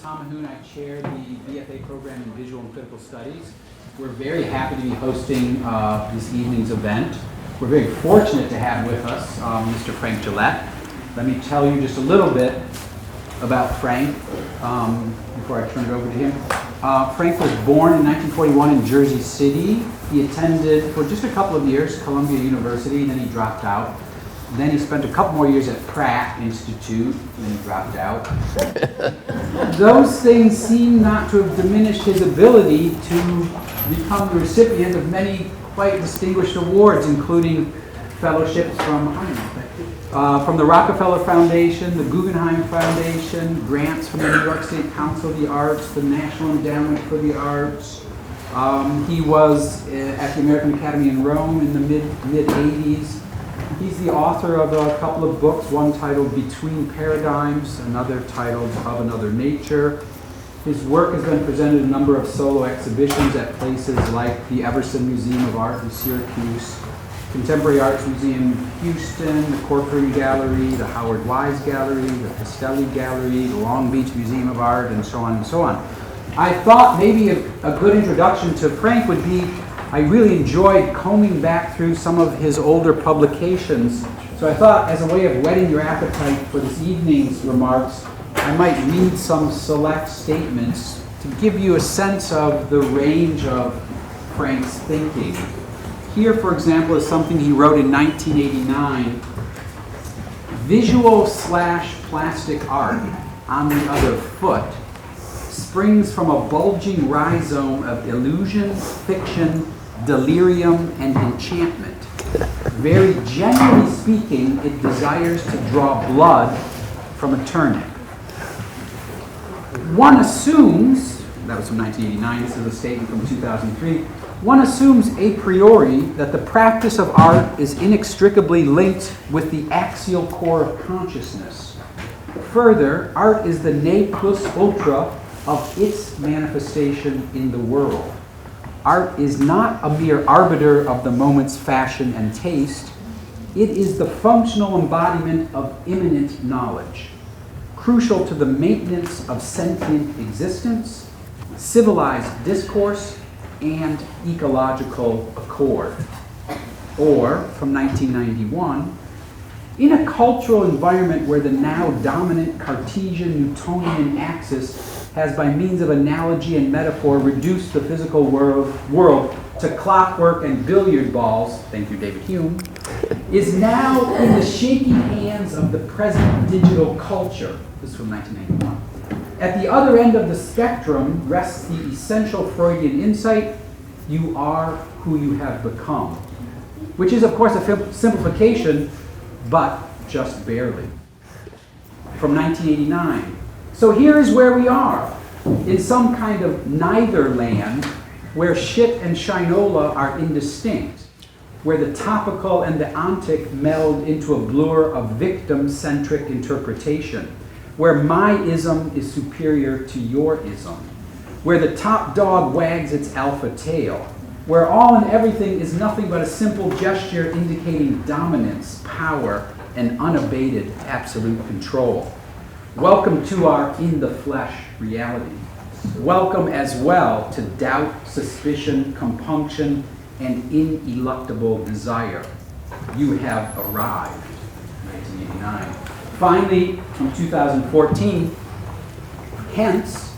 Tom Mahoon. I chair the BFA program in Visual and Critical Studies. We're very happy to be hosting this evening's event. We're very fortunate to have with us Mr. Frank Gillette. Let me tell you just a little bit about Frank before I turn it over to him. Frank was born in 1941 in Jersey City. He attended for just a couple of years Columbia University, then he dropped out. Then he spent a couple more years at Pratt Institute, and then he dropped out. Those things seem not to have diminished his ability to become the recipient of many quite distinguished awards, including fellowships from the Rockefeller Foundation, the Guggenheim Foundation, grants from the New York State Council of the Arts, the National Endowment for the Arts. He was at the American Academy in Rome in the mid-80s. He's the author of a couple of books, one titled Between Paradigms, another titled Of Another Nature. His work has been presented at a number of solo exhibitions at places like the Everson Museum of Art in Syracuse, Contemporary Arts Museum in Houston, the Corcoran Gallery, the Howard Wise Gallery, the Castelli Gallery, the Long Beach Museum of Art, and so on and so on. I thought maybe a good introduction to Frank would be, I really enjoyed combing back through some of his older publications. So I thought, as a way of whetting your appetite for this evening's remarks, I might read some select statements to give you a sense of the range of Frank's thinking. Here, for example, is something he wrote in 1989. Visual/plastic art, on the other foot, springs from a bulging rhizome of illusion, fiction, delirium, and enchantment. Very generally speaking, it desires to draw blood from a turnip. One assumes, that was from 1989, this is a statement from 2003, one assumes a priori that the practice of art is inextricably linked with the axial core of consciousness. Further, art is the ne plus ultra of its manifestation in the world. Art is not a mere arbiter of the moment's fashion and taste. It is the functional embodiment of immanent knowledge, crucial to the maintenance of sentient existence, civilized discourse, and ecological accord. Or, from 1991, in a cultural environment where the now dominant Cartesian Newtonian axis has, by means of analogy and metaphor, reduced the physical world to clockwork and billiard balls, thank you, David Hume, is now in the shaky hands of the present digital culture. This is from 1991. At the other end of the spectrum rests the essential Freudian insight: you are who you have become, which is, of course, a simplification, but just barely. From 1989. So here is where we are, in some kind of neither land, where shit and shinola are indistinct, where the topical and the ontic meld into a blur of victim-centric interpretation, where my ism is superior to your ism, where the top dog wags its alpha tail, where all and everything is nothing but a simple gesture indicating dominance, power, and unabated absolute control. Welcome to our in-the-flesh reality. Welcome as well to doubt, suspicion, compunction, and ineluctable desire. You have arrived. 1989. Finally, from 2014, hence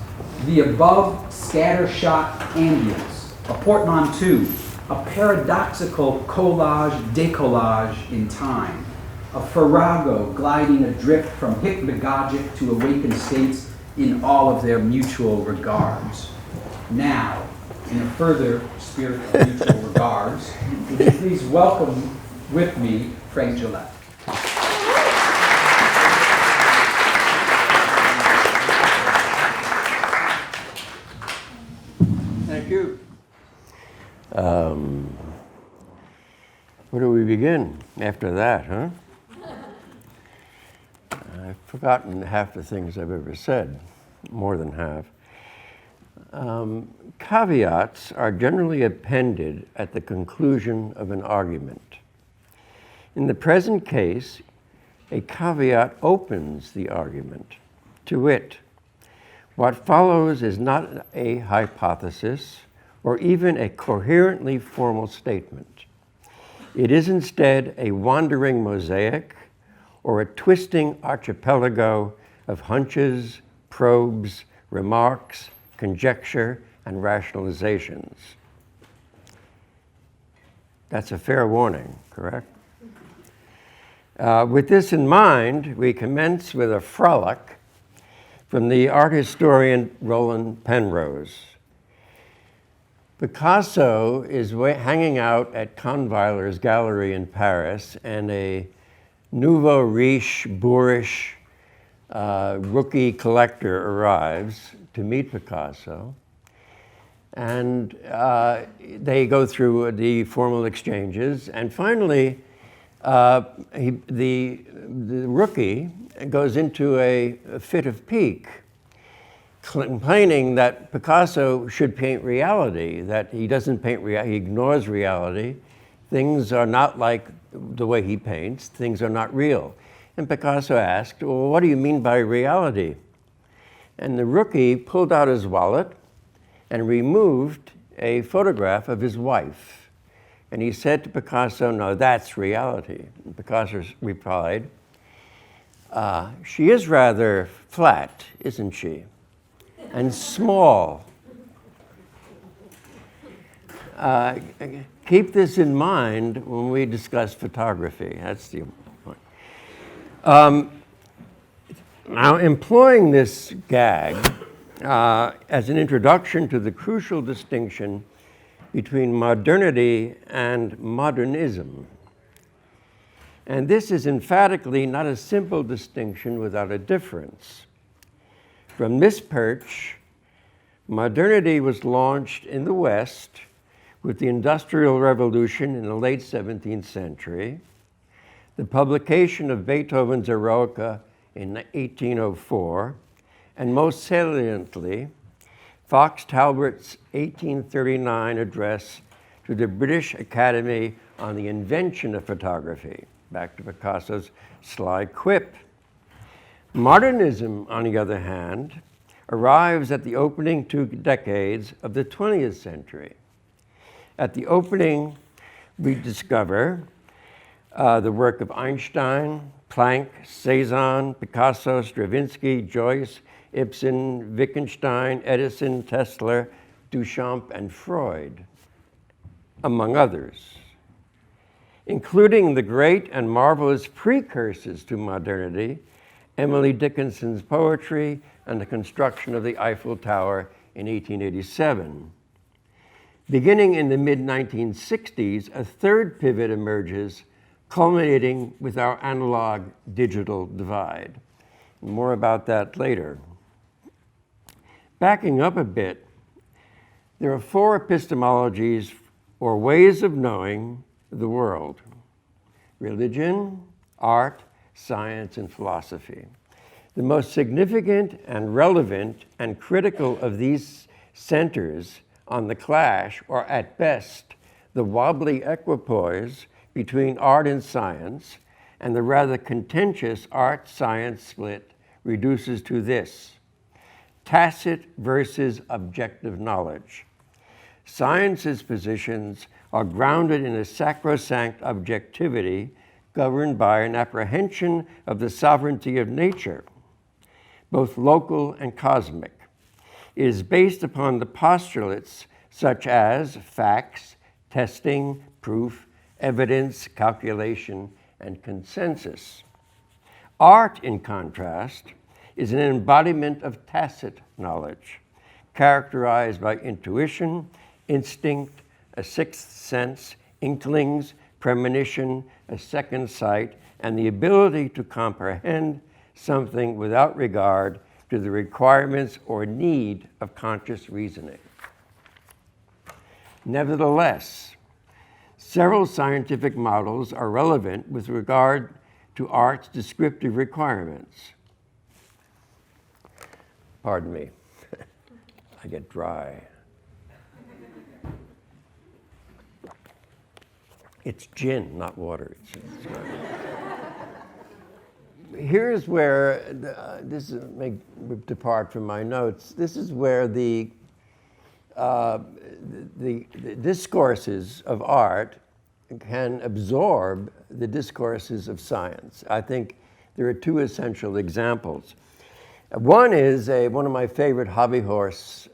the above scattershot ambience, a portmanteau, a paradoxical collage-décollage in time, a farrago gliding adrift from hypnagogic to awakened states in all of their mutual regards. Now, in a further spirit of mutual regards, would you please welcome with me Frank Gillette. Thank you. Where do we begin after that, huh? I've forgotten half the things I've ever said, more than half. Caveats are generally appended at the conclusion of an argument. In the present case, a caveat opens the argument. To wit, What follows is not a hypothesis or even a coherently formal statement. It is instead a wandering mosaic or a twisting archipelago of hunches, probes, remarks, conjecture, and rationalizations. That's a fair warning, correct? With this in mind, we commence with a frolic from the art historian Roland Penrose. Picasso is hanging out at Kahnweiler's gallery in Paris, and a nouveau riche, boorish rookie collector arrives to meet Picasso. And they go through the formal exchanges, and finally, the rookie goes into a fit of pique, complaining that Picasso should paint reality, that he doesn't paint he ignores reality. Things are not like the way he paints, things are not real. And Picasso asked, well, what do you mean by reality? And the rookie pulled out his wallet and removed a photograph of his wife. And he said to Picasso, no, that's reality. And Picasso replied, she is rather flat, isn't she? And small. Keep this in mind when we discuss photography. That's the point. Now, employing this gag as an introduction to the crucial distinction between modernity and modernism. And this is emphatically not a simple distinction without a difference. From this perch, modernity was launched in the West with the Industrial Revolution in the late 17th century, the publication of Beethoven's Eroica in 1804, and most saliently, Fox Talbert's 1839 address to the British Academy on the invention of photography, back to Picasso's sly quip. Modernism, on the other hand, arrives at the opening 2 decades of the 20th century. At the opening, we discover the work of Einstein, Planck, Cezanne, Picasso, Stravinsky, Joyce, Ibsen, Wittgenstein, Edison, Tesla, Duchamp, and Freud, among others, including the great and marvelous precursors to modernity, Emily Dickinson's poetry and the construction of the Eiffel Tower in 1887. Beginning in the mid-1960s, a third pivot emerges, culminating with our analog-digital divide. More about that later. Backing up a bit, there are 4 epistemologies or ways of knowing the world: religion, art, science, and philosophy. The most significant and relevant and critical of these centers on the clash, or at best, the wobbly equipoise between art and science, and the rather contentious art-science split reduces to this: tacit versus objective knowledge. Science's positions are grounded in a sacrosanct objectivity governed by an apprehension of the sovereignty of nature, both local and cosmic. It is based upon the postulates such as facts, testing, proof, evidence, calculation, and consensus. Art, in contrast, is an embodiment of tacit knowledge, characterized by intuition, instinct, a sixth sense, inklings, premonition, a second sight, and the ability to comprehend something without regard to the requirements or need of conscious reasoning. Nevertheless, several scientific models are relevant with regard to art's descriptive requirements. Pardon me, I get dry. It's gin, not water. here's where, may depart from my notes, this is where the discourses of art can absorb the discourses of science. I think there are two essential examples. One is one of my favorite hobby horse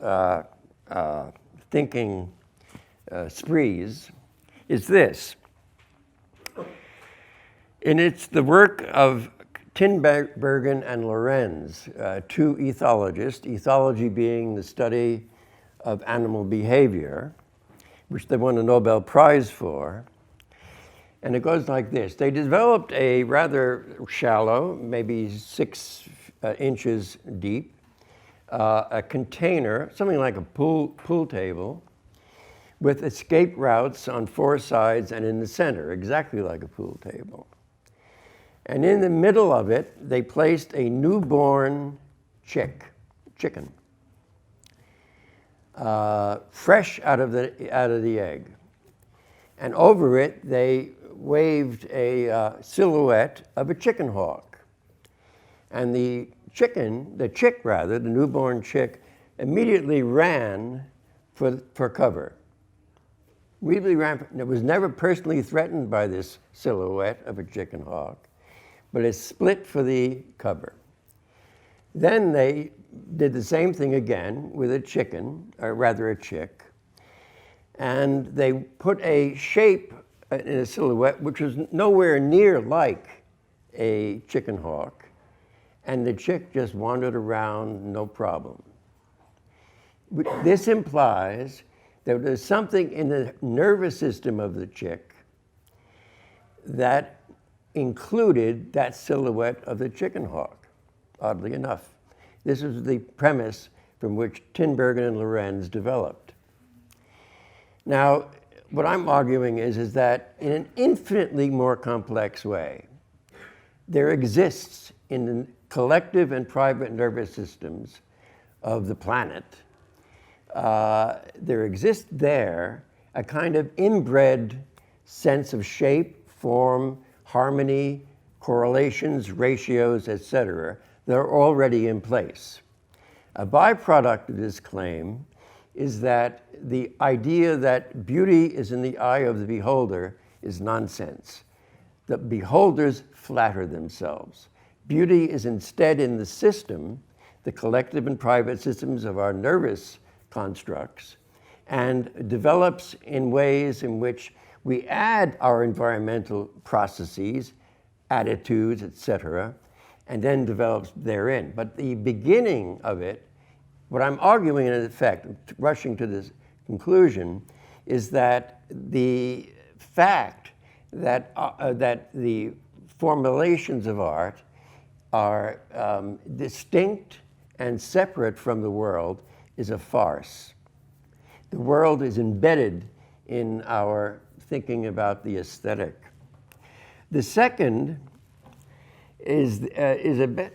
thinking sprees is this. And it's the work of Tinbergen and Lorenz, two ethologists, ethology being the study of animal behavior, which they won a Nobel Prize for. And it goes like this. They developed a rather shallow, maybe 6 inches deep, a container, something like a pool table, with escape routes on 4 sides and in the center, exactly like a pool table. And in the middle of it, they placed a newborn chicken, fresh out of the egg. And over it, they waved a silhouette of a chicken hawk. And the newborn chick, immediately ran for cover. Immediately ran. It was never personally threatened by this silhouette of a chicken hawk, but it split for the cover. Then they did the same thing again with a chicken, or rather a chick, and they put a shape in a silhouette which was nowhere near like a chicken hawk, and the chick just wandered around, no problem. This implies that there's something in the nervous system of the chick that included that silhouette of the chicken hawk, oddly enough. This is the premise from which Tinbergen and Lorenz developed. Now, what I'm arguing is that in an infinitely more complex way, there exists in the collective and private nervous systems of the planet, there exists there a kind of inbred sense of shape, form, harmony, correlations, ratios, etc., that are already in place. A byproduct of this claim is that the idea that beauty is in the eye of the beholder is nonsense. The beholders flatter themselves. Beauty is instead in the system, the collective and private systems of our nervous constructs, and develops in ways in which we add our environmental processes, attitudes, etc., and then develops therein. But the beginning of it, what I'm arguing in effect, rushing to this conclusion, is that the fact that, that the formulations of art are distinct and separate from the world is a farce. The world is embedded in our thinking about the aesthetic. The second is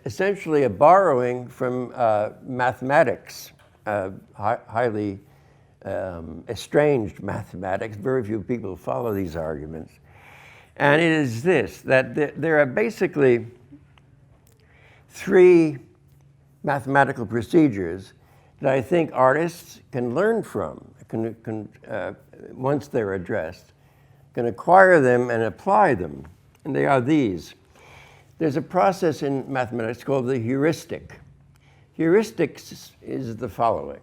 essentially a borrowing from mathematics, highly estranged mathematics. Very few people follow these arguments. And it is this, that there are basically 3 mathematical procedures that I think artists can learn from, once they're addressed, can acquire them and apply them. And they are these. There's a process in mathematics called the heuristic. Heuristics is the following,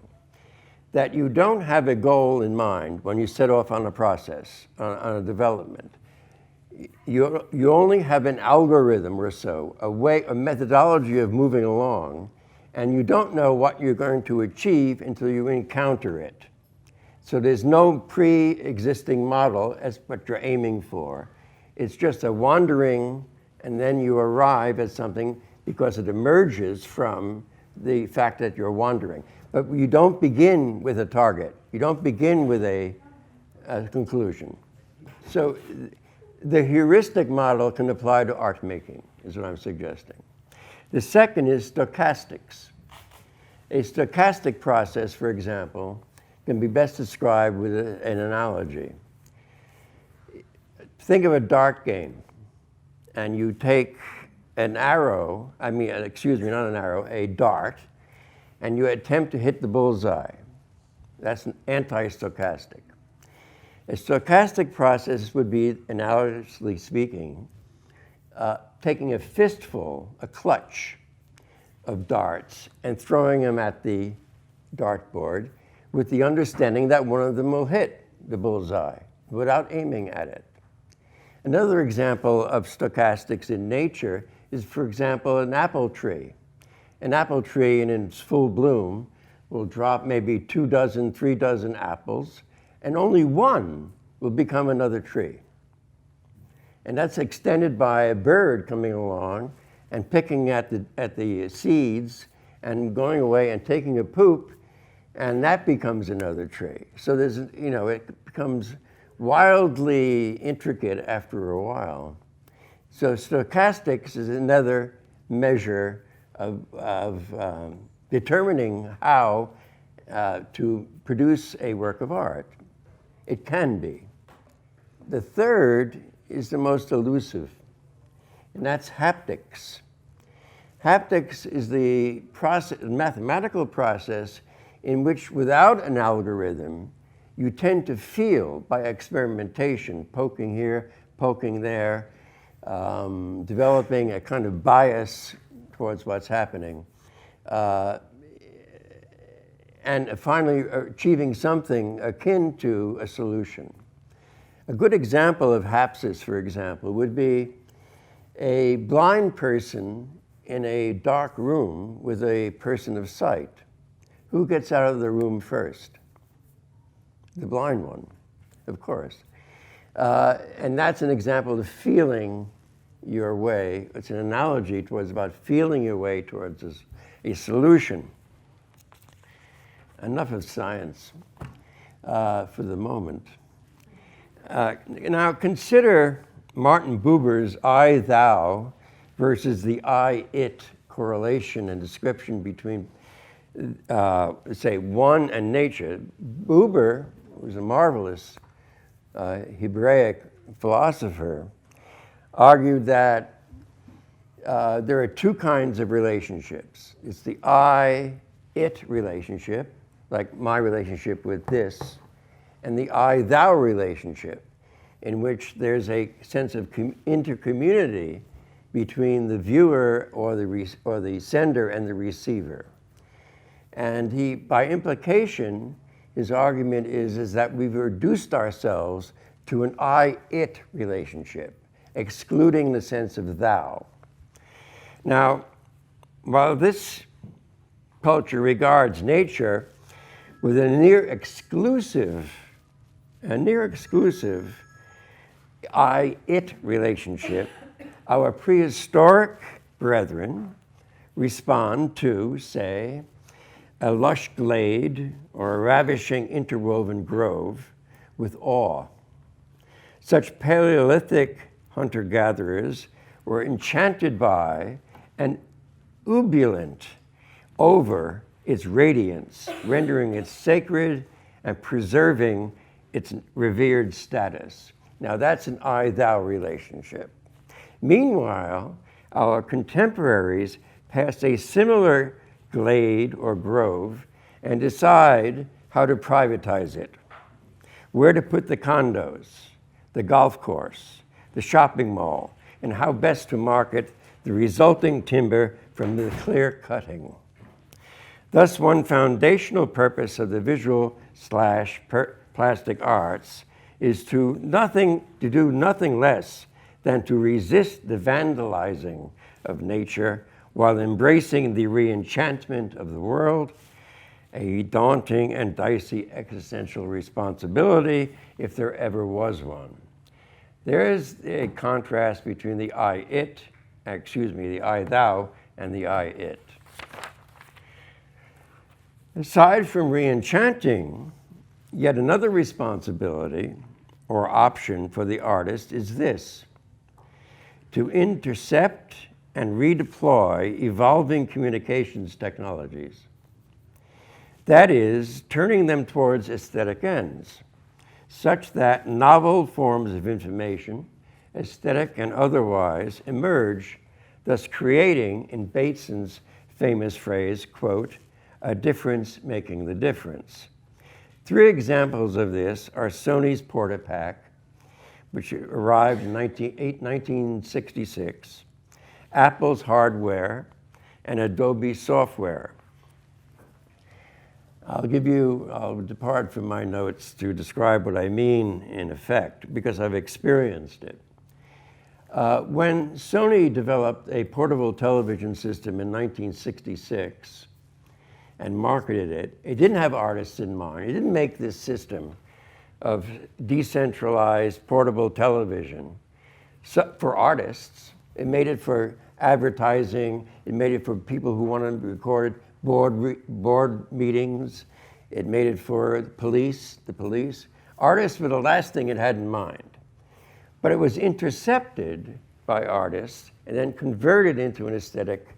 that you don't have a goal in mind when you set off on a process, on a development. You only have an algorithm or so, a methodology of moving along, and you don't know what you're going to achieve until you encounter it. So there's no pre-existing model as what you're aiming for. It's just a wandering, and then you arrive at something because it emerges from the fact that you're wandering. But you don't begin with a target. You don't begin with a conclusion. So the heuristic model can apply to art making, is what I'm suggesting. The second is stochastics. A stochastic process, for example, can be best described with an analogy. Think of a dart game, and you take an arrow, not an arrow, a dart, and you attempt to hit the bullseye. That's an anti-stochastic. A stochastic process would be, analogously speaking, taking a fistful, a clutch of darts and throwing them at the dartboard with the understanding that one of them will hit the bullseye without aiming at it. Another example of stochastics in nature is, for example, an apple tree. An apple tree in its full bloom will drop maybe 2 dozen, 3 dozen apples, and only one will become another tree. And that's extended by a bird coming along and picking at the seeds and going away and taking a poop, and that becomes another tree. So it becomes wildly intricate after a while. So stochastics is another measure of determining how to produce a work of art. It can be. The third is the most elusive, and that's haptics. Haptics is the mathematical process in which, without an algorithm, you tend to feel by experimentation, poking here, poking there, developing a kind of bias towards what's happening, and finally achieving something akin to a solution. A good example of hapsis, for example, would be a blind person in a dark room with a person of sight. Who gets out of the room first? The blind one, of course. And that's an example of feeling your way. It's an analogy towards about feeling your way towards a solution. Enough of science for the moment. Now consider Martin Buber's I-thou versus the I-it correlation and description between, say, one and nature. Buber was a marvelous Hebraic philosopher, argued that there are two kinds of relationships. It's the I-it relationship, like my relationship with this, and the I-thou relationship, in which there's a sense of intercommunity between the viewer or the sender and the receiver. And he, by implication, his argument is that we've reduced ourselves to an I-it relationship, excluding the sense of thou. Now, while this culture regards nature with a near exclusive I-it relationship, our prehistoric brethren respond to, say, a lush glade or a ravishing interwoven grove with awe. Such Paleolithic hunter-gatherers were enchanted by and ubulant over its radiance, rendering it sacred and preserving its revered status. Now that's an I-thou relationship. Meanwhile, our contemporaries pass a similar glade or grove and decide how to privatize it, where to put the condos, the golf course, the shopping mall, and how best to market the resulting timber from the clear cutting. Thus, one foundational purpose of the visual/plastic arts is to do nothing less than to resist the vandalizing of nature while embracing the re-enchantment of the world, a daunting and dicey existential responsibility if there ever was one. There is a contrast between the I-thou and the I-it. Aside from re-enchanting, yet another responsibility or option for the artist is this: to intercept and redeploy evolving communications technologies. That is, turning them towards aesthetic ends, such that novel forms of information, aesthetic and otherwise, emerge thus creating, in Bateson's famous phrase, quote, a difference making the difference. 3 examples of this are Sony's Portapak, which arrived in 1966, Apple's hardware, and Adobe software. I'll depart from my notes to describe what I mean in effect, because I've experienced it. When Sony developed a portable television system in 1966 and marketed it, it didn't have artists in mind. It didn't make this system of decentralized portable television for artists. It made it for advertising. It made it for people who wanted to record board meetings. It made it for the police. Artists were the last thing it had in mind. But it was intercepted by artists and then converted into an aesthetic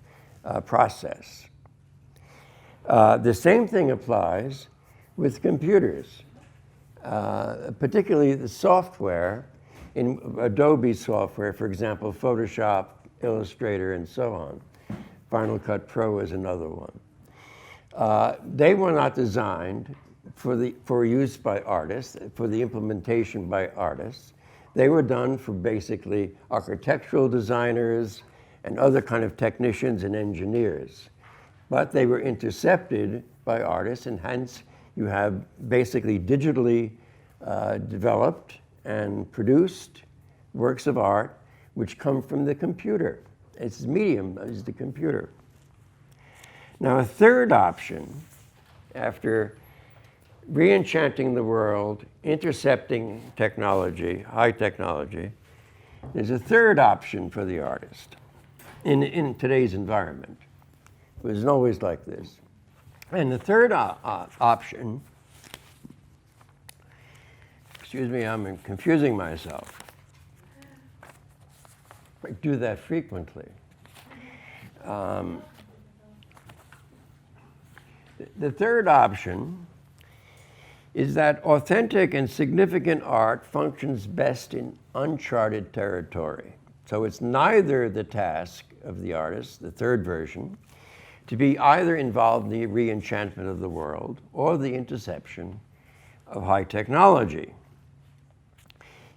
process. The same thing applies with computers, particularly the software in Adobe software, for example, Photoshop, Illustrator, and so on. Final Cut Pro is another one. They were not designed for use by artists, for the implementation by artists. They were done for basically architectural designers and other kind of technicians and engineers. But they were intercepted by artists, and hence you have basically digitally developed and produced works of art which come from the computer. Its medium is the computer. Now, a third option, after re-enchanting the world, intercepting technology, high technology, there's a third option for the artist in today's environment. It wasn't always like this. And the third option, excuse me, I'm confusing myself. I do that frequently. The third option is that authentic and significant art functions best in uncharted territory. So it's neither the task of the artist, the third version, to be either involved in the re-enchantment of the world or the interception of high technology.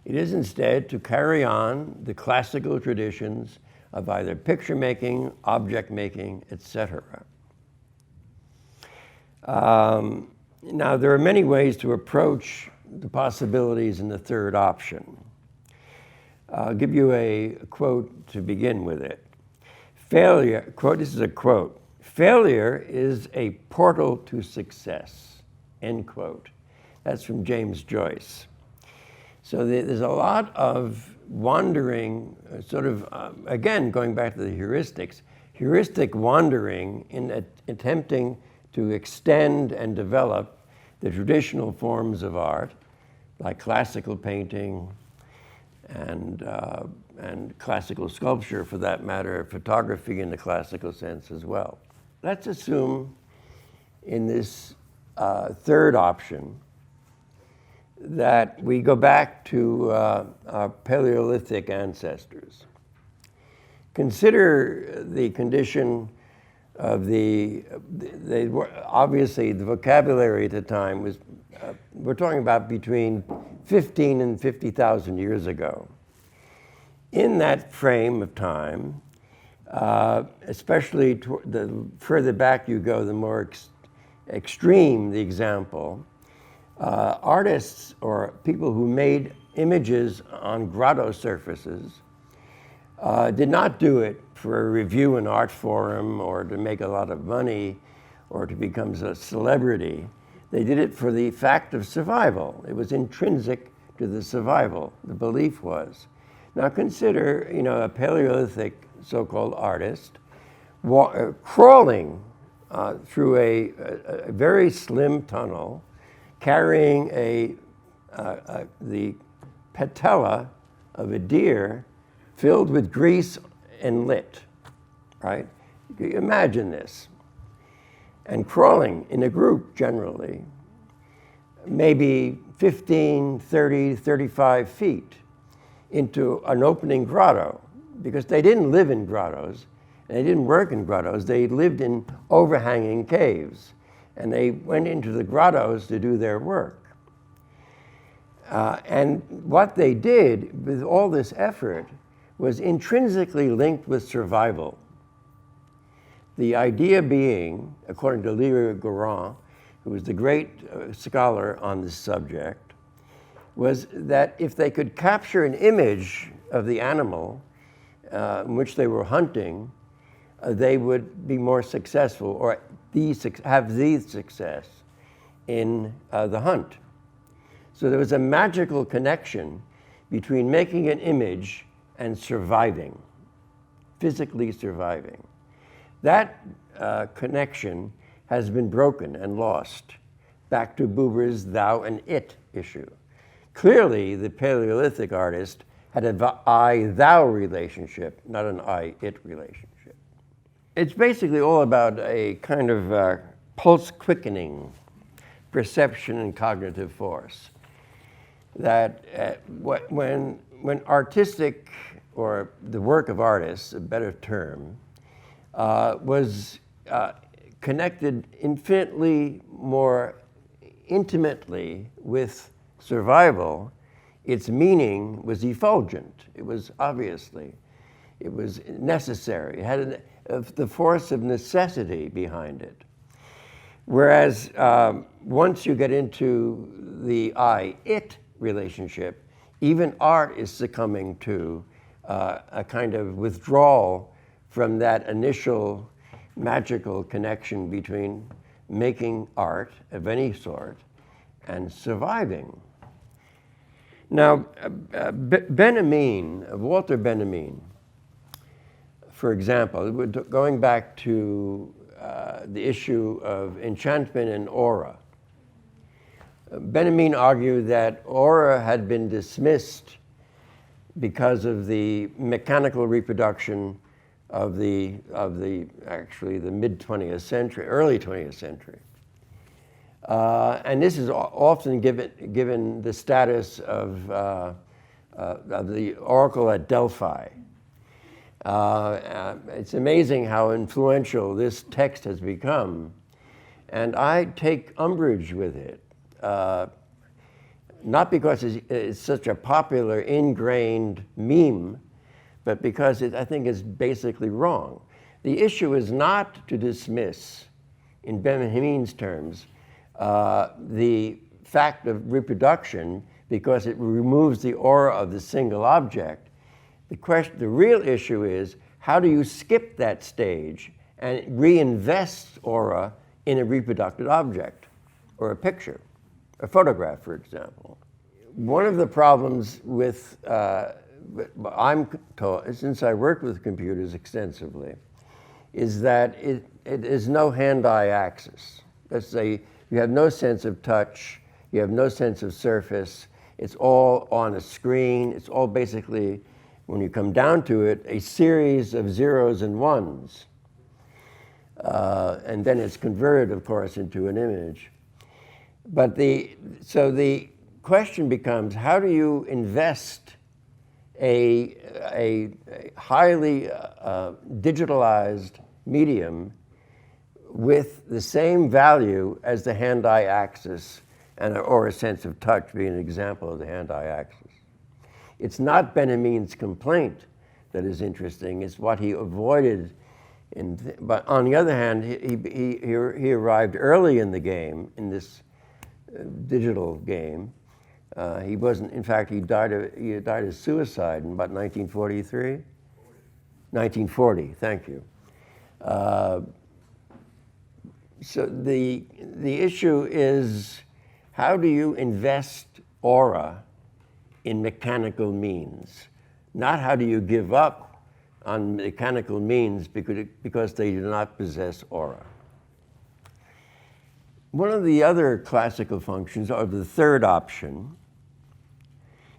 It is instead to carry on the classical traditions of either picture making, object making, etc. Now, there are many ways to approach the possibilities in the third option. I'll give you a quote to begin with it. Failure, quote, this is a quote, "Failure is a portal to success," end quote. That's from James Joyce. So there's a lot of wandering, again, going back to the heuristics, heuristic wandering in attempting to extend and develop the traditional forms of art, like classical painting and classical sculpture, for that matter, photography in the classical sense as well. Let's assume in this third option that we go back to our Paleolithic ancestors. Consider the condition of obviously the vocabulary at the time was, we're talking about between 15 and 50,000 years ago. In that frame of time, especially the further back you go, the more extreme the example, artists or people who made images on grotto surfaces did not do it for a review in art forum or to make a lot of money or to become a celebrity. They did it for the fact of survival. It was intrinsic to the survival, the belief was. Now consider, a Paleolithic so-called artist crawling through a very slim tunnel, carrying the patella of a deer filled with grease and lit, right? Imagine this. And crawling in a group generally, maybe 15, 30, 35 feet into an opening grotto. because they didn't live in grottos, and they didn't work in grottos. They lived in overhanging caves, and they went into the grottos to do their work. And what they did with all this effort was intrinsically linked with survival. The idea being, according to Louis-Gourhan, who was the great scholar on this subject, was that if they could capture an image of the animal in which they were hunting, they would be more successful or have the success in the hunt. So there was a magical connection between making an image and surviving, physically surviving. That connection has been broken and lost, back to Buber's thou and it issue. Clearly, the Paleolithic artist had an I-thou relationship, not an I-it relationship. It's basically all about a kind of pulse-quickening perception and cognitive force. That when artistic, or the work of artists, a better term, was connected infinitely more intimately with survival, its meaning was effulgent. It was necessary. It had the force of necessity behind it. Whereas once you get into the I-it relationship, even art is succumbing to a kind of withdrawal from that initial magical connection between making art of any sort and surviving. Now, Walter Benjamin, for example, going back to the issue of enchantment and aura, Benjamin argued that aura had been dismissed because of the mechanical reproduction of the mid-20th century, early 20th century. And this is often given the status of the oracle at Delphi. It's amazing how influential this text has become, and I take umbrage with it. Not because it's such a popular, ingrained meme, but because I think it's basically wrong. The issue is not to dismiss, in Benjamin's terms, the fact of reproduction because it removes the aura of the single object. The real issue is, how do you skip that stage and reinvest aura in a reproductive object or a picture, a photograph, for example? One of the problems with, I'm told, since I work with computers extensively, is that it is no hand-eye axis. Let's say you have no sense of touch, you have no sense of surface, it's all on a screen, it's all basically, when you come down to it, a series of zeros and ones. And then it's converted, of course, into an image. But so the question becomes, how do you invest a highly digitalized medium with the same value as the hand-eye axis, or a sense of touch being an example of the hand-eye axis? It's not Benjamin's complaint that is interesting, it's what he avoided. But on the other hand, he arrived early in the game, in this digital game. He wasn't, in fact, he died of suicide in about 1943? 1940, thank you. So the issue is, how do you invest aura in mechanical means? Not how do you give up on mechanical means because they do not possess aura. One of the other classical functions, or the third option,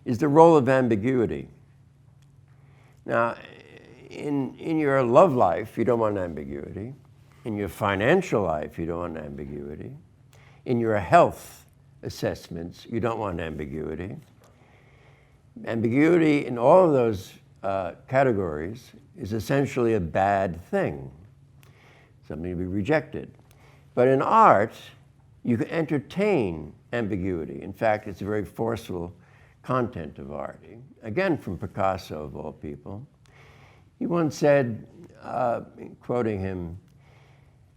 is the role of ambiguity. Now, in your love life, you don't want ambiguity. In your financial life, you don't want ambiguity. In your health assessments, you don't want ambiguity. Ambiguity in all of those categories is essentially a bad thing, something to be rejected. But in art, you can entertain ambiguity. In fact, it's a very forceful content of art. Again, from Picasso, of all people. He once said, quoting him,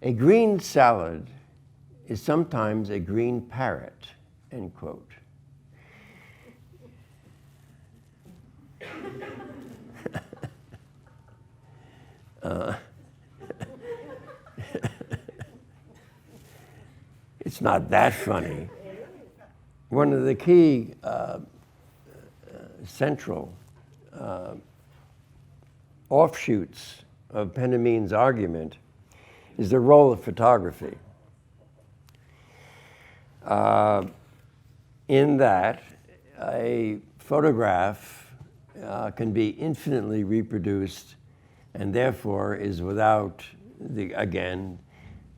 "A green salad is sometimes a green parrot," end quote. It's not that funny. One of the key central offshoots of Benjamin's argument is the role of photography. In that a photograph can be infinitely reproduced and therefore is without,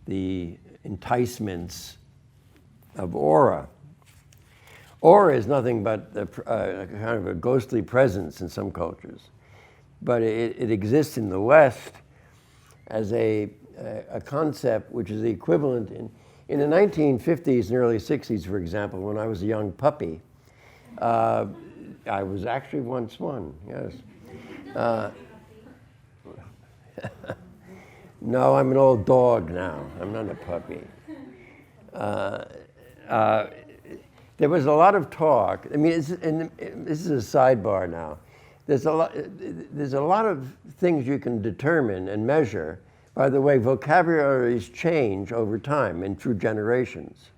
the enticements of aura. Aura is nothing but kind of a ghostly presence in some cultures, but it exists in the West as a concept which is the equivalent in the 1950s and early 60s, for example, when I was a young puppy. I was actually once one, yes. No, I'm an old dog now. I'm not a puppy. There was a lot of talk. I mean, this is a sidebar now. There's a lot of things you can determine and measure by the way vocabularies change over time and through generations.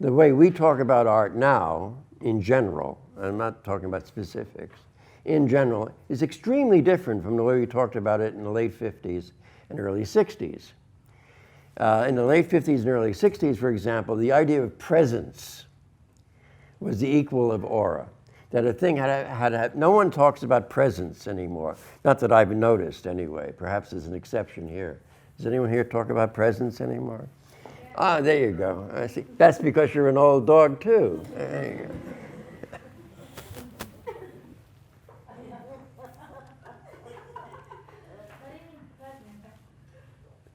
The way we talk about art now, in general, I'm not talking about specifics, in general, is extremely different from the way we talked about it in the late 50s and early 60s. In the late 50s and early 60s, for example, the idea of presence was the equal of aura. That a thing no one talks about presence anymore. Not that I've noticed anyway. Perhaps there's an exception here. Does anyone here talk about presence anymore? Ah, there you go. I see. That's because you're an old dog too. There you go.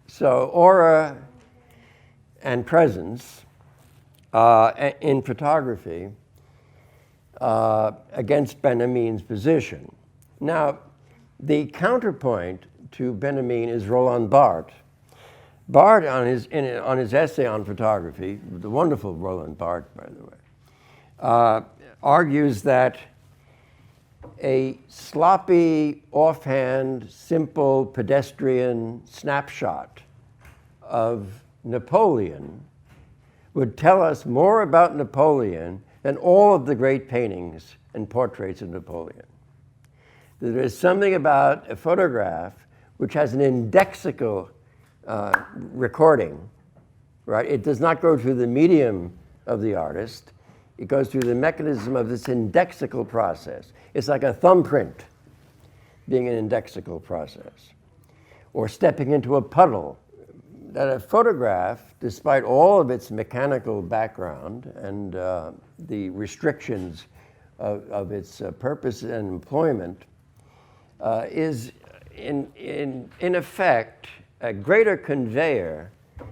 So aura and presence in photography against Benjamin's position. Now, the counterpoint to Benjamin is Roland Barthes. Barthes, on his essay on photography, the wonderful Roland Barthes, by the way, argues that a sloppy, offhand, simple, pedestrian snapshot of Napoleon would tell us more about Napoleon than all of the great paintings and portraits of Napoleon. There is something about a photograph which has an indexical recording, right? It does not go through the medium of the artist. It goes through the mechanism of this indexical process. It's like a thumbprint being an indexical process, or stepping into a puddle. That a photograph, despite all of its mechanical background and the restrictions of its purpose and employment, is in effect a greater conveyor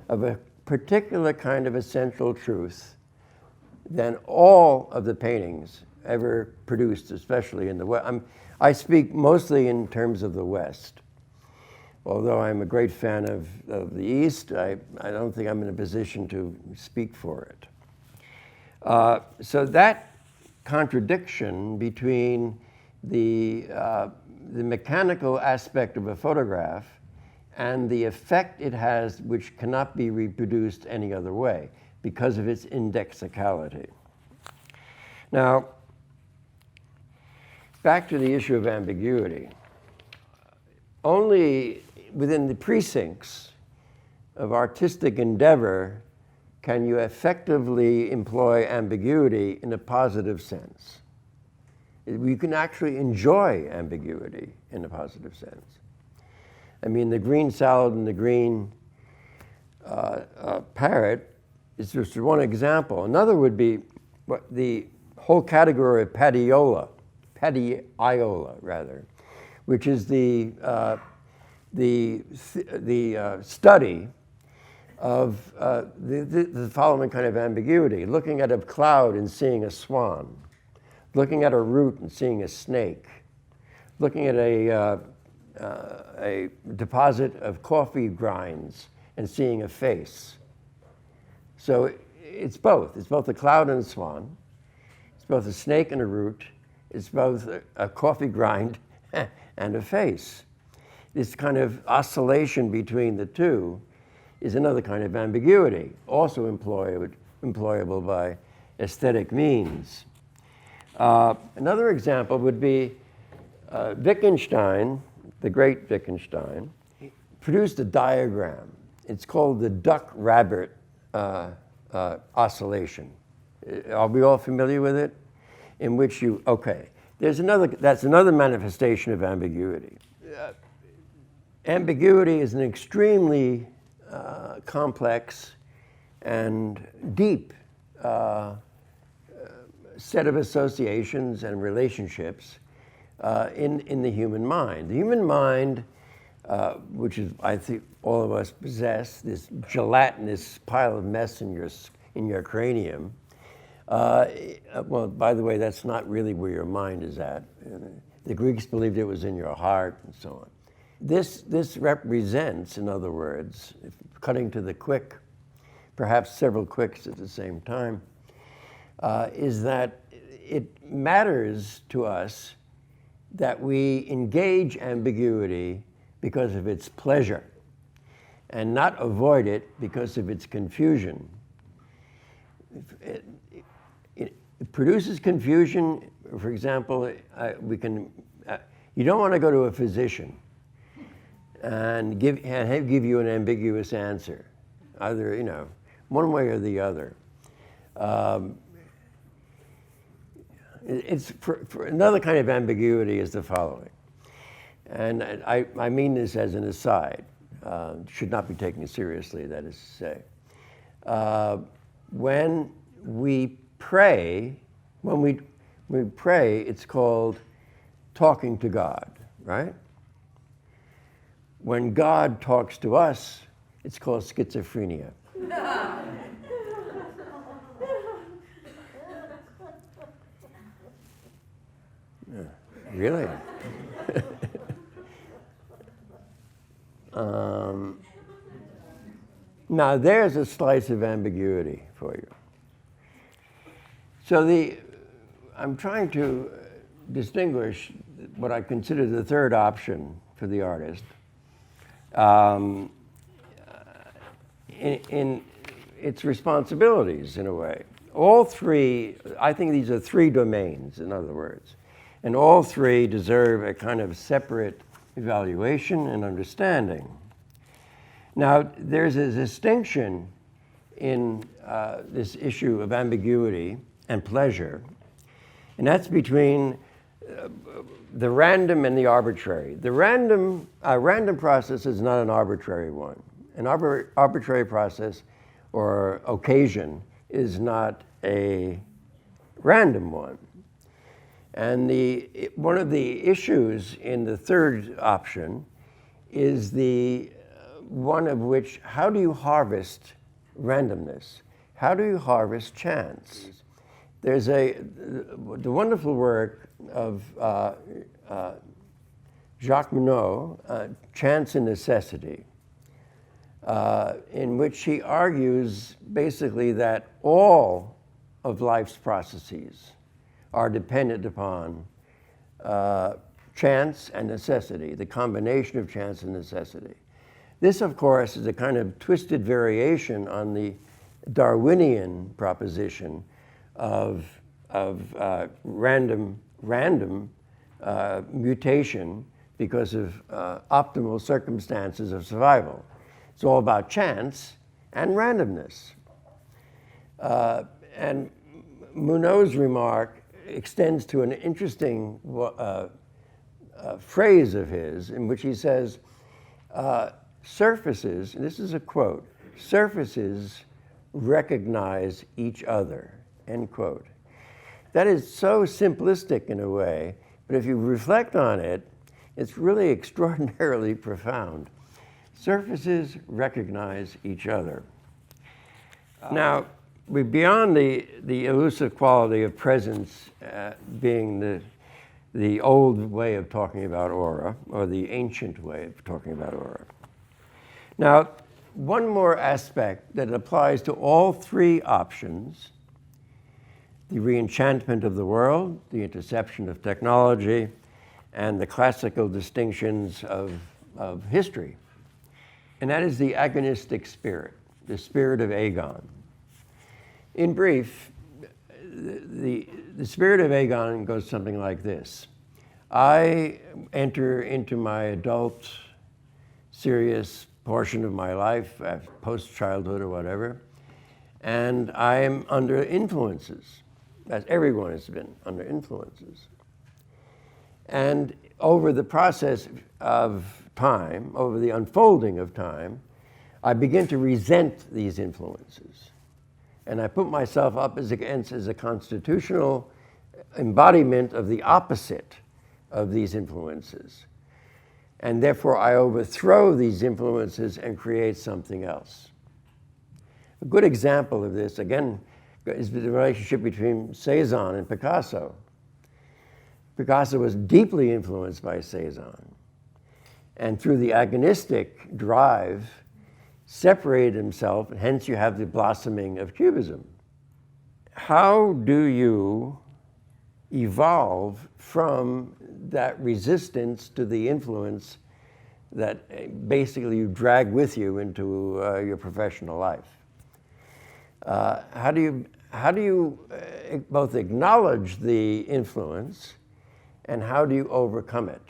of a particular kind of essential truth than all of the paintings ever produced, especially in the West. I speak mostly in terms of the West. Although I'm a great fan of the East, I don't think I'm in a position to speak for it. So that contradiction between the mechanical aspect of a photograph and the effect it has, which cannot be reproduced any other way because of its indexicality. Now, back to the issue of ambiguity. Only within the precincts of artistic endeavor can you effectively employ ambiguity in a positive sense. You can actually enjoy ambiguity in a positive sense. I mean, the green salad and the green parrot is just one example. Another would be the whole category of padeola. pediola, rather, which is the study of the following kind of ambiguity: looking at a cloud and seeing a swan, looking at a root and seeing a snake, looking at a deposit of coffee grinds and seeing a face. So it's both. It's both a cloud and a swan. It's both a snake and a root. It's both a coffee grind and a face. This kind of oscillation between the two is another kind of ambiguity, also employable by aesthetic means. Another example would be Wittgenstein, the great Wittgenstein, produced a diagram. It's called the duck-rabbit oscillation. Are we all familiar with it? In which that's another manifestation of ambiguity. Ambiguity is an extremely complex and deep set of associations and relationships in the human mind. The human mind, which is, I think, all of us possess, this gelatinous pile of mess in your cranium. Well, by the way, that's not really where your mind is at. The Greeks believed it was in your heart and so on. This represents, in other words, cutting to the quick, perhaps several quicks at the same time, is that it matters to us that we engage ambiguity because of its pleasure and not avoid it because of its confusion. It produces confusion. For example, you don't want to go to a physician and give you an ambiguous answer, either one way or the other. It's for another kind of ambiguity is the following, and I mean this as an aside. Should not be taken seriously, that is to say. When we pray, it's called talking to God, right? When God talks to us, it's called schizophrenia. Really? Now there's a slice of ambiguity for you. So I'm trying to distinguish what I consider the third option for the artist in its responsibilities, in a way. All three, I think these are three domains, in other words, and all three deserve a kind of separate evaluation and understanding. Now, there's a distinction in this issue of ambiguity and pleasure, and that's between the random and the arbitrary. The random process is not an arbitrary one. An arbitrary process or occasion is not a random one. And one of the issues in the third option is the one of which, how do you harvest randomness? How do you harvest chance? There's the wonderful work of Jacques Monod, Chance and Necessity, in which he argues basically that all of life's processes are dependent upon chance and necessity, the combination of chance and necessity. This, of course, is a kind of twisted variation on the Darwinian proposition of random mutation because of optimal circumstances of survival. It's all about chance and randomness. And Monod's remark extends to an interesting phrase of his in which he says, surfaces, and this is a quote, surfaces recognize each other, end quote. That is so simplistic in a way, But if you reflect on it, it's really extraordinarily profound. Surfaces recognize each other. Now, beyond the elusive quality of presence being the old way of talking about aura, or the ancient way of talking about aura. Now, one more aspect that applies to all three options, the reenchantment of the world, the interception of technology, and the classical distinctions of history. And that is the agonistic spirit, the spirit of Agon. In brief, the spirit of Agon goes something like this. I enter into my adult, serious portion of my life, post-childhood or whatever, and I am under influences, as everyone has been under influences. And over the process of time, over the unfolding of time, I begin to resent these influences. And I put myself up as a constitutional embodiment of the opposite of these influences. And therefore, I overthrow these influences and create something else. A good example of this, again, is the relationship between Cezanne and Picasso. Picasso was deeply influenced by Cezanne, and through the agonistic drive, separated himself, and hence you have the blossoming of Cubism. How do you evolve from that resistance to the influence that basically you drag with you into your professional life? How do you both acknowledge the influence, and how do you overcome it?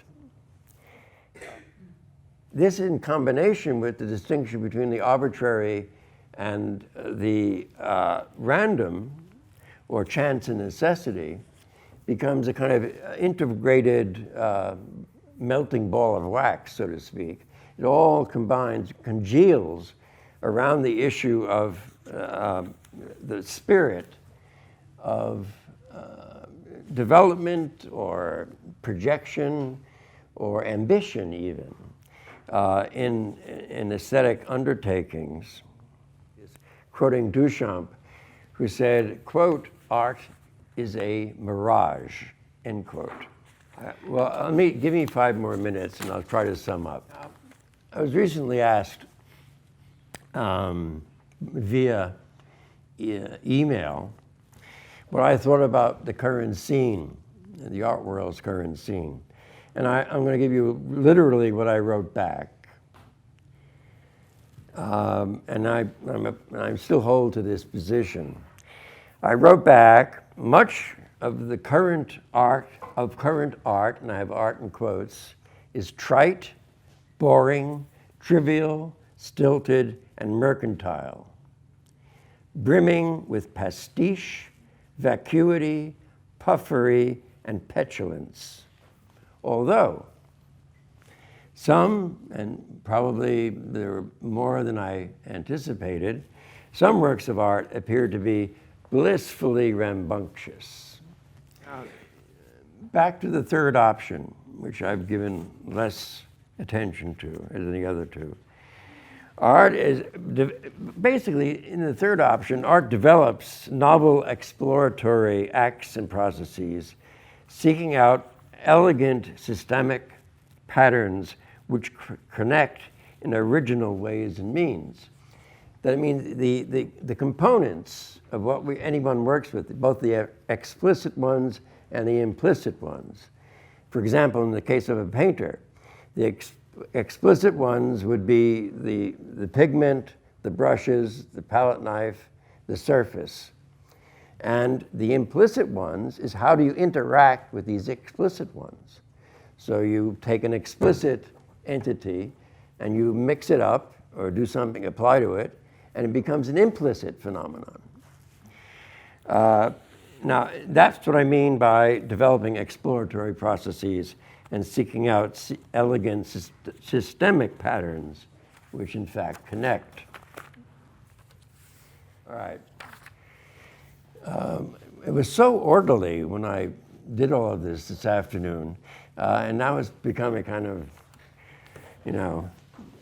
This, in combination with the distinction between the arbitrary and the random, or chance and necessity, becomes a kind of integrated melting ball of wax, so to speak. It all combines, congeals around the issue of the spirit of development or projection or ambition even in aesthetic undertakings. Quoting Duchamp, who said, quote, "Art is a mirage," end quote. Well, give me 5 more minutes and I'll try to sum up. I was recently asked via email what I thought about the current scene, the art world's current scene. And I'm going to give you literally what I wrote back. And I still hold to this position. I wrote back, much of the current art, and I have art in quotes, is trite, boring, trivial, stilted, and mercantile, brimming with pastiche, vacuity, puffery, and petulance. Although some, and probably there were more than I anticipated, some works of art appear to be blissfully rambunctious. Back to the third option, which I've given less attention to than the other two. Art is, basically, in the third option, art develops novel exploratory acts and processes, seeking out elegant systemic patterns which connect in original ways and means. That means the components of what anyone works with, both the explicit ones and the implicit ones. For example, in the case of a painter, the explicit ones would be the pigment, the brushes, the palette knife, the surface. And the implicit ones is how do you interact with these explicit ones. So you take an explicit entity and you mix it up or do something, apply to it, and it becomes an implicit phenomenon. Now, that's what I mean by developing exploratory processes and seeking out elegant systemic patterns which in fact connect. All right. It was so orderly when I did all of this afternoon, and now it's become a kind of,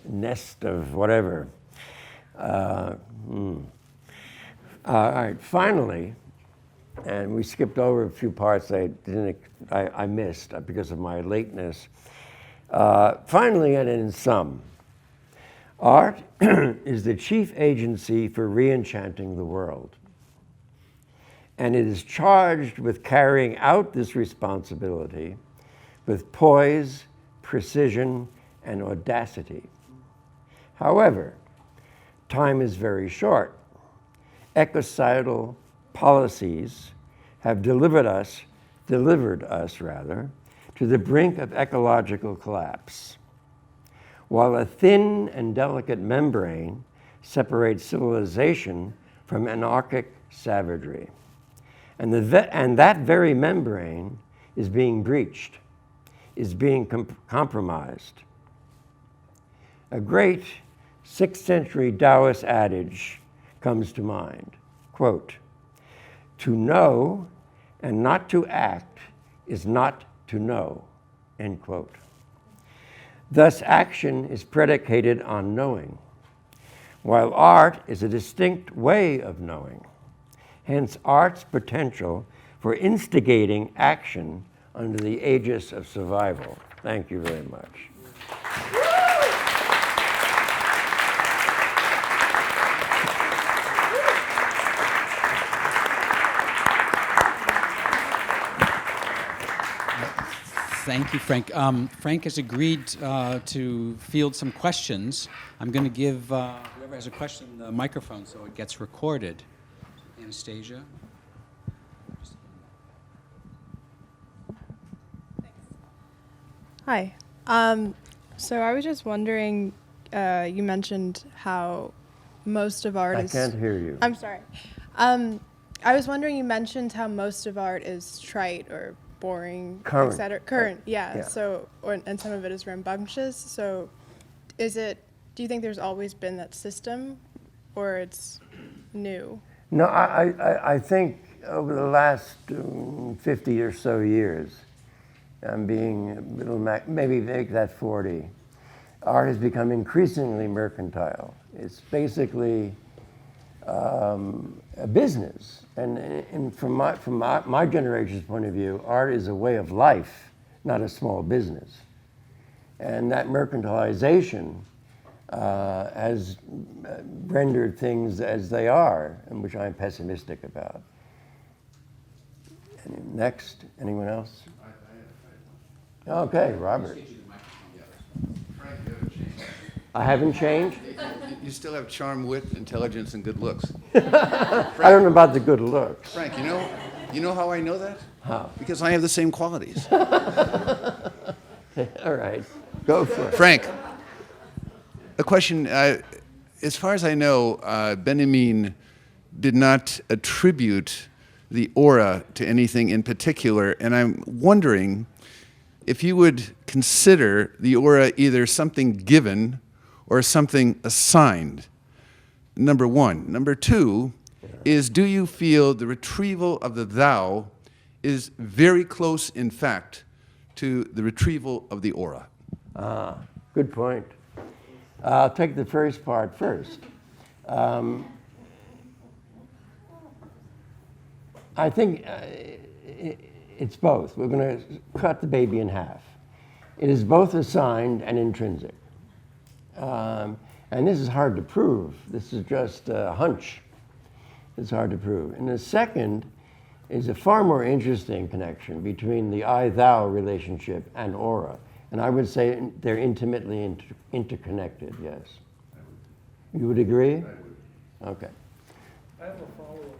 nest of whatever. All right, finally, and we skipped over a few parts I missed because of my lateness. Finally, and in sum, art is the chief agency for re-enchanting the world. And it is charged with carrying out this responsibility with poise, precision, and audacity. However, time is very short. Ecocidal policies have delivered us to the brink of ecological collapse. While a thin and delicate membrane separates civilization from anarchic savagery. And that very membrane is being breached, is being compromised. A great 6th century Taoist adage comes to mind, quote, "To know and not to act is not to know," end quote. Thus, action is predicated on knowing, while art is a distinct way of knowing. Hence, art's potential for instigating action under the aegis of survival. Thank you very much. Thank you, Frank. Frank has agreed to field some questions. I'm going to give whoever has a question the microphone so it gets recorded. Anastasia. Hi. So I was just wondering, you mentioned how most of art is... I can't hear you. I'm sorry. I was wondering, you mentioned how most of art is trite or boring, Current. etc. Current, yeah. Yeah. So, and some of it is rambunctious. So, do you think there's always been that system, or it's new? No, I think over the last 50 or so years, I'm being a little, maybe make that 40, art has become increasingly mercantile. It's basically a business. And from my generation's point of view, art is a way of life, not a small business. And that mercantilization has rendered things as they are, and which I'm pessimistic about. Next, anyone else? Okay, Robert. I haven't changed? You still have charm, wit, intelligence, and good looks. I don't know about the good looks. Frank, you know how I know that? How? Because I have the same qualities. All right, go for it. Frank, a question. As far as I know, Benjamin did not attribute the aura to anything in particular, and I'm wondering if you would consider the aura either something given or something assigned, number one. Number two is, do you feel the retrieval of the thou is very close, in fact, to the retrieval of the aura? Good point. I'll take the first part first. I think it's both. We're going to cut the baby in half. It is both assigned and intrinsic. And this is hard to prove. This is just a hunch. It's hard to prove. And the second is a far more interesting connection between the I-thou relationship and aura. And I would say they're intimately interconnected, yes. You would agree? I would. Okay. I have a follow-up on that.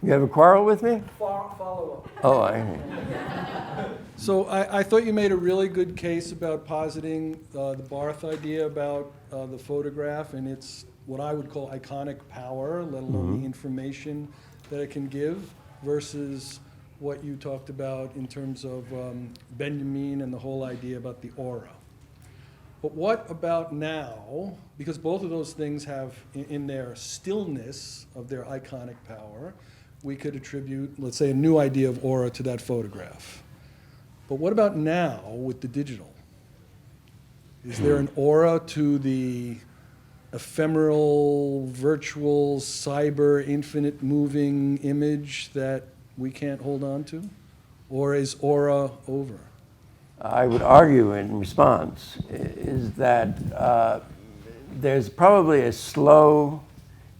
You have a quarrel with me? Follow-up. Oh, I So I thought you made a really good case about positing the Barth idea about the photograph and its what I would call iconic power, let alone the information that it can give, versus what you talked about in terms of Benjamin and the whole idea about the aura. But what about now? Because both of those things have in their stillness of their iconic power, we could attribute, let's say, a new idea of aura to that photograph. But what about now with the digital? Is there an aura to the ephemeral, virtual, cyber, infinite moving image that we can't hold on to? Or is aura over? I would argue in response is that there's probably a slow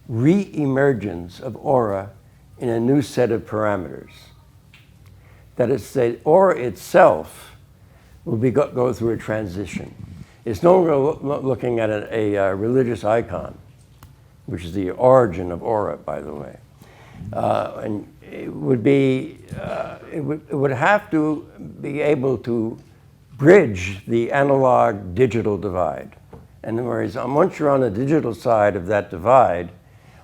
re-emergence of aura in a new set of parameters. That is, say, aura itself will go through a transition. It's no longer looking at a religious icon, which is the origin of aura, by the way. And it would be, it would have to be able to bridge the analog digital divide. In other words, once you're on the digital side of that divide,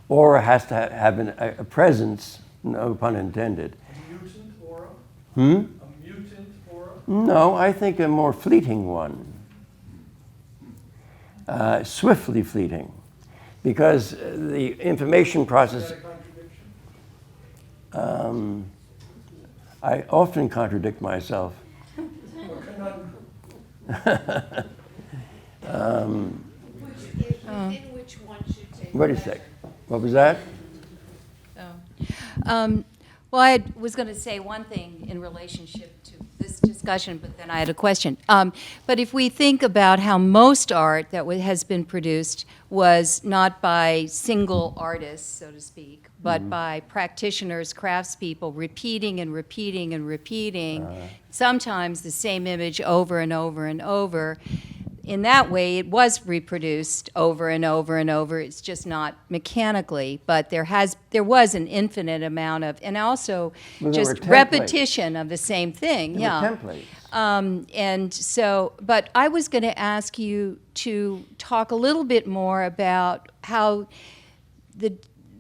aura has to have a presence, no pun intended. A mutant aura? Hmm? A mutant aura? No, I think a more fleeting one. Swiftly fleeting. Because the information process. Is that a contradiction? I often contradict myself. Which one should take? Wait a sec. What was that? Well, I was going to say one thing in relationship to this discussion, but then I had a question. But if we think about how most art that has been produced was not by single artists, so to speak, but by practitioners, craftspeople, repeating and repeating and repeating, sometimes the same image over and over and over. In that way, it was reproduced over and over and over. It's just not mechanically, but there was an infinite amount of, and also Well, there were just templates. repetition of the same thing. There were Yeah. templates. And so, but I was going to ask you to talk a little bit more about how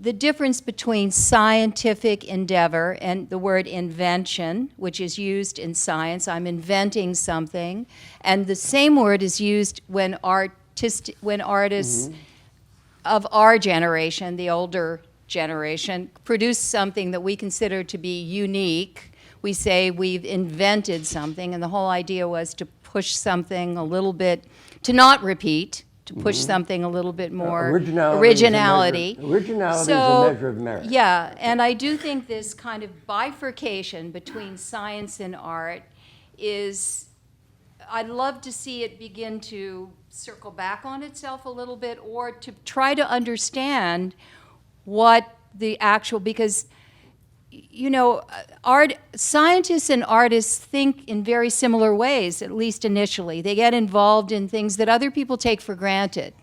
the difference between scientific endeavor and the word invention, which is used in science, I'm inventing something, and the same word is used when artists of our generation, the older generation, produce something that we consider to be unique. We say we've invented something, and the whole idea was to push something a little bit, to not repeat, to push something a little bit more Originality originality. is a measure of merit. Yeah, and I do think this kind of bifurcation between science and art is, I'd love to see it begin to circle back on itself a little bit, or to try to understand what the actual, because you know, scientists and artists think in very similar ways, at least initially. They get involved in things that other people take for granted.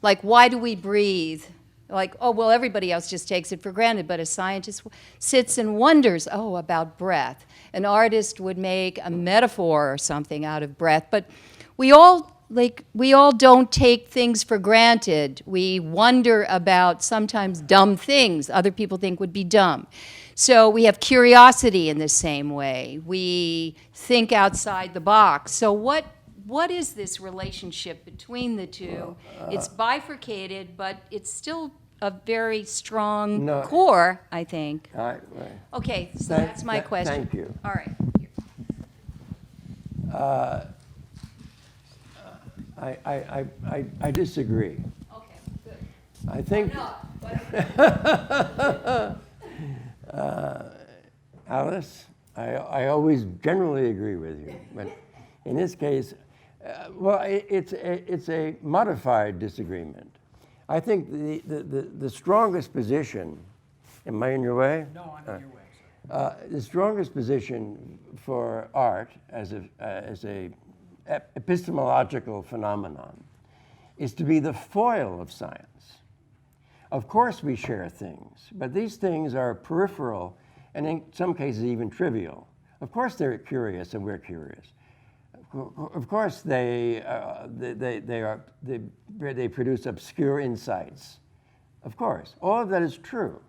Like, why do we breathe? Like, oh, well, everybody else just takes it for granted, but a scientist sits and wonders, oh, about breath. An artist would make a metaphor or something out of breath, but we all don't take things for granted. We wonder about sometimes dumb things other people think would be dumb. So we have curiosity in the same way. We think outside the box. So what is this relationship between the two? It's bifurcated, but it's still a very strong core, I think. Right. Okay, so that's my question. Thank you. All right. I disagree. Okay, good. I think, Alice, I always generally agree with you, but in this case, it's a modified disagreement. I think the strongest position, am I in your way? No, I'm in your way. The strongest position for art as a epistemological phenomenon is to be the foil of science. Of course we share things, but these things are peripheral and in some cases even trivial. Of course they're curious and we're curious. Of course they produce obscure insights. Of course, all of that is true,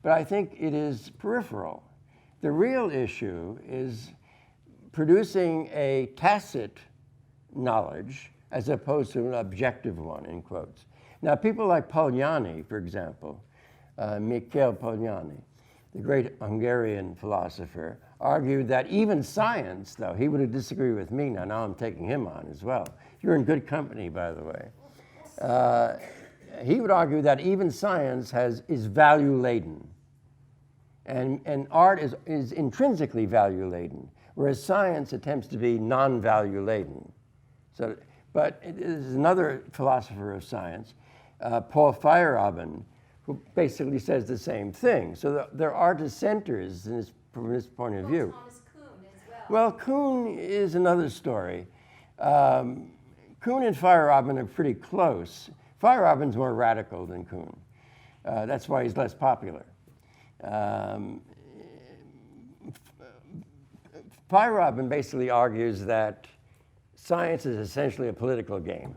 but I think it is peripheral. The real issue is producing a tacit knowledge as opposed to an objective one, in quotes. Now, people like Polanyi, for example, Michel Polanyi, the great Hungarian philosopher, argued that even science, though he would disagree with me now I'm taking him on as well. You're in good company, by the way. He would argue that even science is value-laden. And art is intrinsically value-laden, whereas science attempts to be non-value-laden. So, but there's another philosopher of science, Paul Feyerabend, who basically says the same thing. So there are dissenters from this point of view. Thomas Kuhn as well. Well, Kuhn is another story. Kuhn and Feyerabend are pretty close. Feyerabend's more radical than Kuhn. That's why he's less popular. Feyerabend basically argues that science is essentially a political game.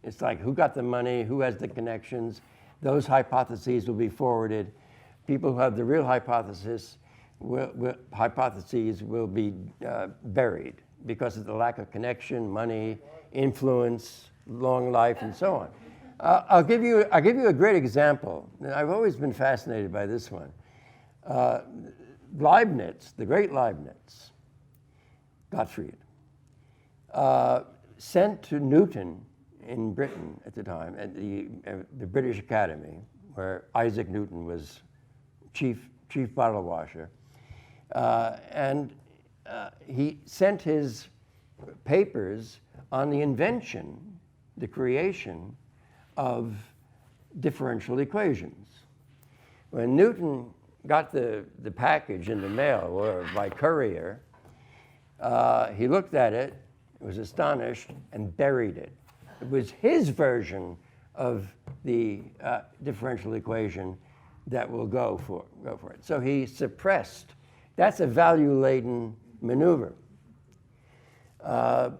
It's like who got the money, who has the connections. Those hypotheses will be forwarded. People who have the real hypotheses will be buried because of the lack of connection, money, influence, long life, and so on. I'll give you a great example. I've always been fascinated by this one. Leibniz, the great Leibniz, Gottfried, sent to Newton in Britain at the time, at the British Academy, where Isaac Newton was chief bottle washer, and he sent his papers on the invention, the creation of differential equations. When Newton got the package in the mail or by courier, he looked at it, was astonished, and buried it. It was his version of the differential equation that will go for it. So he suppressed. That's a value-laden maneuver. Does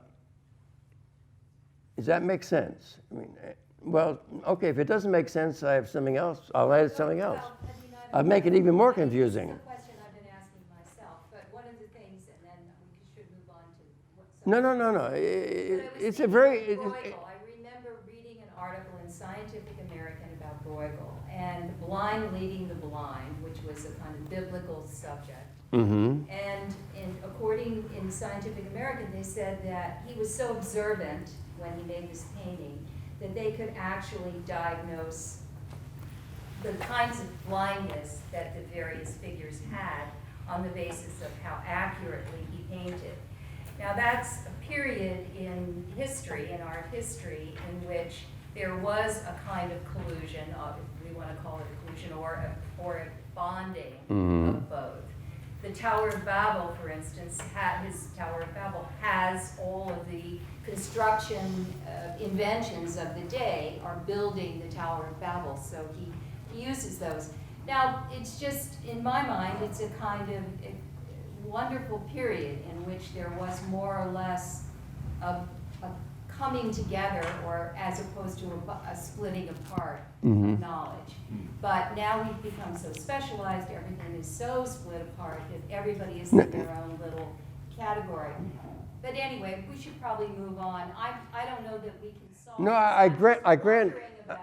that make sense? I mean, well, okay, if it doesn't make sense, I have something else. I'll add something else. Well, I mean, I'll make it even more confusing. It's a question I've been asking myself, but one of the things, and then we should move on to what No. But I was It's a thinking very. of Bruegel. I remember reading an article in Scientific American about Bruegel and blind leading the blind, which was a kind of biblical subject. Mm-hmm. And according in Scientific American, they said that he was so observant when he made this painting that they could actually diagnose the kinds of blindness that the various figures had on the basis of how accurately he painted. Now that's a period in history, in art history, in which there was a kind of collusion, if we want to call it a collusion, or a bonding of both. The Tower of Babel, for instance, his Tower of Babel has all of the construction inventions of the day are building the Tower of Babel, so he uses those. Now, it's just, in my mind, it's a kind of a wonderful period in which there was more or less a coming together, or as opposed to a splitting apart of knowledge. But now we've become so specialized, everything is so split apart that everybody is in their own little category. But anyway, we should probably move on. I don't know that we can solve. No, this. I grant.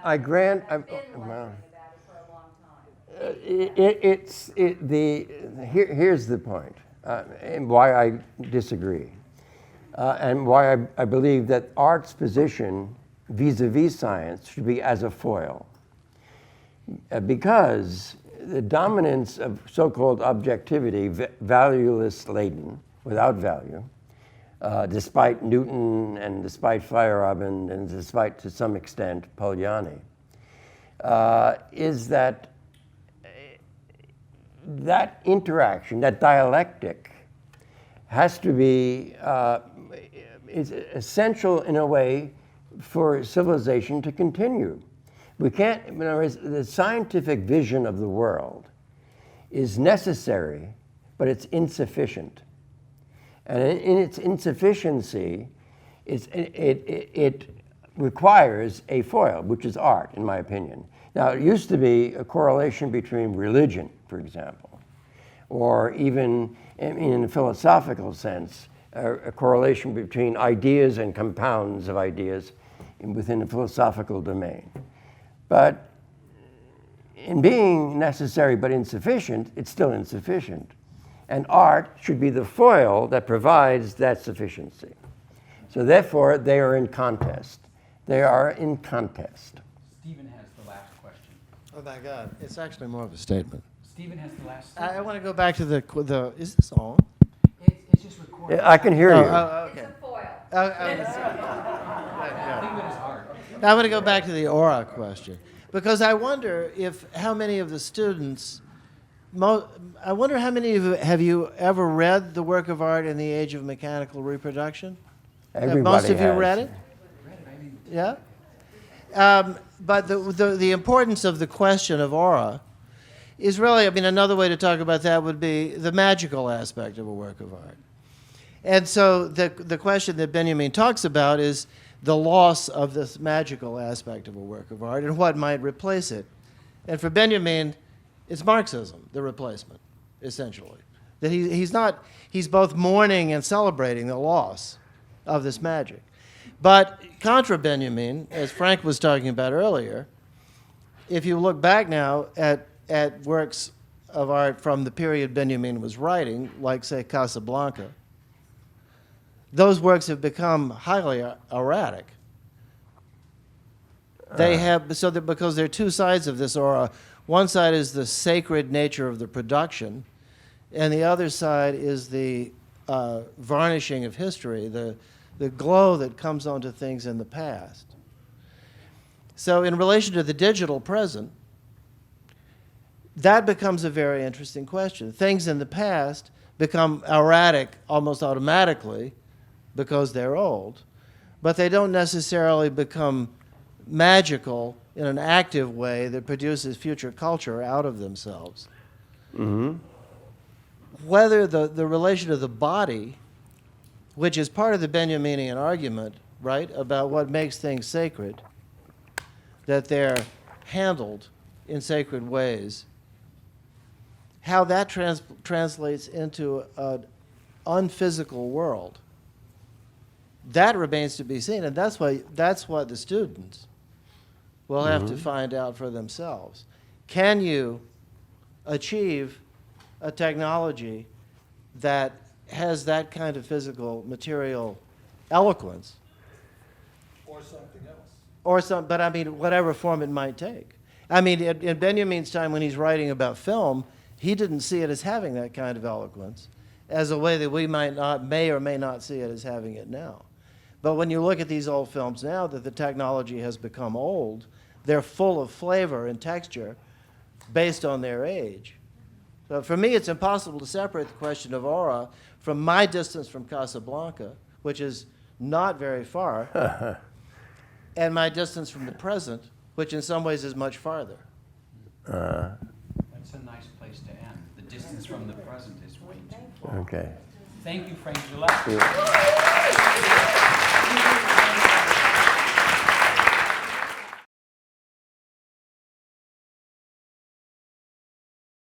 I've been wondering Well, about it for a long time. Here's the point, and why I disagree, and why I believe that art's position vis-a-vis science should be as a foil. Because the dominance of so-called objectivity, valueless laden, without value, despite Newton and despite Feyerabend and despite, to some extent, Polanyi, is that that interaction, that dialectic, has to be is essential in a way for civilization to continue. We can't, in other words, the scientific vision of the world is necessary, but it's insufficient. And in its insufficiency, it requires a foil, which is art, in my opinion. Now, it used to be a correlation between religion, for example, or even in a philosophical sense, a correlation between ideas and compounds of ideas within the philosophical domain. But in being necessary but insufficient, it's still insufficient. And art should be the foil that provides that sufficiency. So therefore, they are in contest. They are in contest. Stephen has the last question. Oh my God, it's actually more of a statement. Stephen has the last. I want to go back to the, is this on? It's just recorded. I can hear you. Okay. It's a foil. Think of it as art. I want to go back to the aura question, because I wonder how many of the students, I wonder how many of you, have you ever read the work of art in the age of mechanical reproduction? Have most of you has. read it? Yeah? But the importance of the question of aura is really, I mean, another way to talk about that would be the magical aspect of a work of art. And so the question that Benjamin talks about is the loss of this magical aspect of a work of art and what might replace it. And for Benjamin, it's Marxism, the replacement, essentially. That he's both mourning and celebrating the loss of this magic. But contra Benjamin, as Frank was talking about earlier, if you look back now at works of art from the period Benjamin was writing, like, say, Casablanca, those works have become highly erratic. They have, because there are two sides of this aura. One side is the sacred nature of the production, and the other side is the varnishing of history, the glow that comes onto things in the past. So in relation to the digital present, that becomes a very interesting question. Things in the past become erratic almost automatically because they're old, but they don't necessarily become magical in an active way that produces future culture out of themselves. Mm-hmm. Whether the relation of the body, which is part of the Benjaminian argument, right, about what makes things sacred, that they're handled in sacred ways, how that translates into an unphysical world, that remains to be seen, and that's what the students will have to find out for themselves. Can you achieve a technology that has that kind of physical, material eloquence? Or something else. But I mean, whatever form it might take. I mean, in Benjamin's time when he's writing about film, he didn't see it as having that kind of eloquence, as a way that we may or may not see it as having it now. But when you look at these old films now, that the technology has become old, they're full of flavor and texture based on their age. So for me, it's impossible to separate the question of aura from my distance from Casablanca, which is not very far, and my distance from the present, which in some ways is much farther. That's a nice place to end. The distance from the present is way too far. Okay. Thank you, Frank Gillette.